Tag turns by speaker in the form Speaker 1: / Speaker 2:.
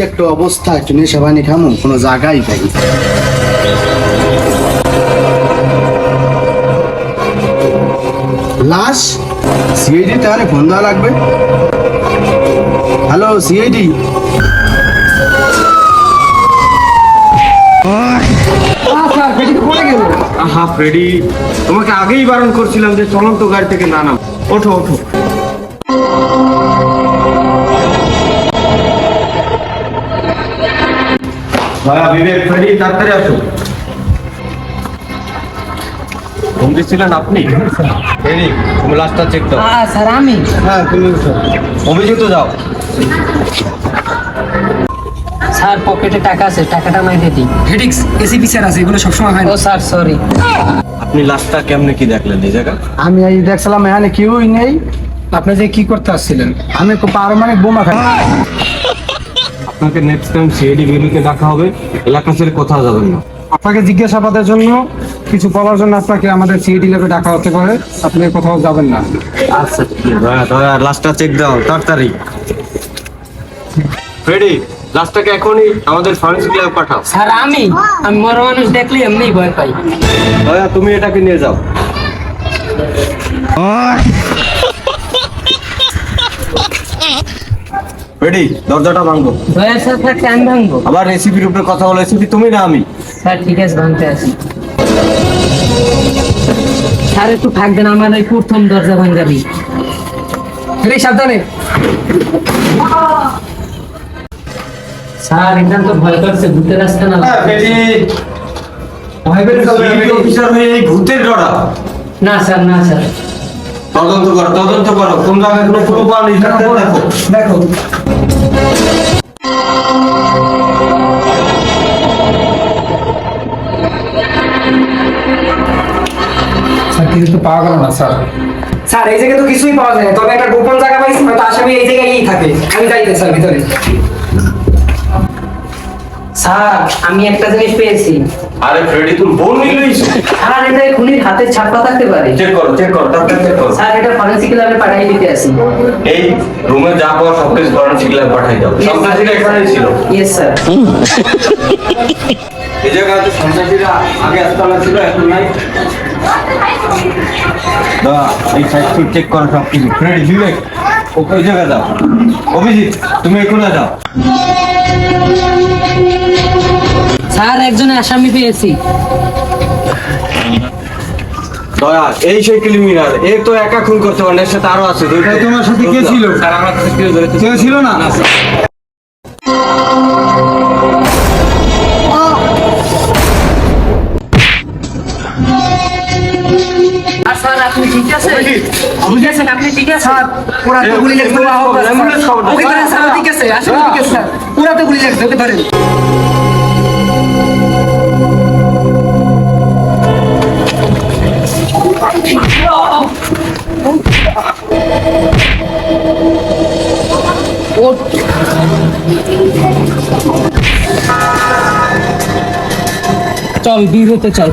Speaker 1: একটা অবস্থা, একটু নেশা পানি খামো, কোনো জায়গায় পাই। লাশ সিআইডি, তাহলে ফোন দেওয়া লাগবে। Hello CID.
Speaker 2: হ্যাঁ ফ্রেডি, তোমাকে আগেই বারণ করছিলাম যে চলন্ত গাড়ি থেকে না নাম। ওঠো ওঠো। ভাইয়া বিবেক, ফ্রেডি তাড়াতাড়ি আসো। ফোন দিচ্ছিলেন আপনি? ফ্রেডি, তুমি লাস্টটা চেক দাও।
Speaker 3: স্যার আমি।
Speaker 1: হ্যাঁ তুমি
Speaker 2: অভিজিৎ যাও।
Speaker 3: স্যার পকেটে টাকা আছে, টাকাটা আমায় দিয়ে দিই।
Speaker 4: হেডিক্স এসিপি স্যার আছে, এগুলো সবসময় হয়
Speaker 3: ও
Speaker 4: না।
Speaker 3: Sir sorry.
Speaker 2: আপনি লাস্টটা কেমনে কি দেখলেন এই জায়গা?
Speaker 1: আমি এই দেখছিলাম এখানে কেউই নেই।
Speaker 4: আপনি যে কি করতে আসছিলেন?
Speaker 1: আমি পারমাণবিক বোমা খাই।
Speaker 2: আপনাকে নেক্সট টাইম সিআইডি বিউরোতে ডাকা হবে, এলাকা ছেড়ে কোথাও যাবেন না।
Speaker 4: আপনাকে জিজ্ঞাসাবাদের জন্য কিছু বলার জন্য আপনাকে আমাদের সিআইডি ল্যাবে ডাকা হতে পারে, আপনি কোথাও যাবেন না।
Speaker 2: আচ্ছা দয়া লাস্টটা চেক দাও তাড়াতাড়ি। ফ্রেডি, লাস্টটাকে এখনই আমাদের ফরেন্সিক ল্যাবে পাঠাও।
Speaker 3: স্যার আমি মরা মানুষ দেখলে এমনি ভয় পাই।
Speaker 2: দয়া তুমি এটাকে নিয়ে যাও। ফ্রেডি, দরজাটা ভাঙবো।
Speaker 3: দয়া স্যার থাকতে আমি ভাঙবো।
Speaker 2: আবার রেসিপির উপরে কথা বলো। রেসিপি তুমি না আমি?
Speaker 3: স্যার ঠিক আছে, ভাঙতে আসি। স্যার একটু থাকবেন, আমার ওই প্রথম দরজা ভাঙাবি।
Speaker 4: এই সাবধানে।
Speaker 3: স্যার এখান তো ভয় করছে, ভূতের রাস্তা না।
Speaker 2: অফিসার হয়ে এই ভূতের ডরা।
Speaker 3: না স্যার, না স্যার।
Speaker 2: তদন্ত করো কোন জায়গায় কোনো প্রুফ পাওয়া নেই। দেখো
Speaker 4: দেখো স্যার, কিছু তো পাওয়া গেল না স্যার। স্যার এই জায়গায় তো কিছুই পাওয়া যায় না, তবে একটা গোপন জায়গা পাইছি, হয়তো আসামি এই জায়গায়ই থাকে। আমি যাইতে স্যার ভিতরে।
Speaker 3: স্যার আমি একটা জিনিস পেয়েছি।
Speaker 2: আরে ফ্রেডি, তুমি বোন নিলেইছ।
Speaker 3: স্যার এটা খুনির হাতের ছাপটা থাকতে পারে।
Speaker 2: চেক করো তাড়াতাড়ি চেক করো।
Speaker 3: স্যার এটা ফরেনসিক ল্যাবে পাঠিয়ে দিতে আসি।
Speaker 2: এই রুমে যা পাওয়া সব কিছু ফরেনসিক ল্যাবে পাঠিয়ে দাও। সন্ত্রাসীরা এখানেই ছিল।
Speaker 3: Yes sir.
Speaker 2: এই জায়গায় তো সন্ত্রাসীরা আগে আসতানা ছিল, এখন নাই। এই সাইড ফুট চেক করো সব কিছু। ফ্রেডি, বিবেক ওই জায়গায় যাও। অভিজিৎ তুমি এখানে যাও।
Speaker 3: স্যার একজন আসামি পেয়েছি।
Speaker 2: দয়া, এই সেই ক্রিমিনাল। এ তো একা খুন করতে পারে না, এর সাথে আরো আছে।
Speaker 1: তোমার সাথে কে ছিল?
Speaker 2: স্যার আমার সাথে কেউ জড়িত
Speaker 1: কেউ ছিল না?
Speaker 3: আর স্যার আপনি ঠিক আছেন? ঠিক আছেন আপনি? ঠিক আছে স্যার।
Speaker 4: পুরা তো গুলি লাগছে।
Speaker 2: অ্যাম্বুলেন্স খবর দাও।
Speaker 4: ওকে ধরেন স্যার, ঠিক আছে আসলে ঠিক আছে স্যার, পুরা তো গুলি লাগছে, ওকে ধরেন।
Speaker 3: চল বের হতে চল।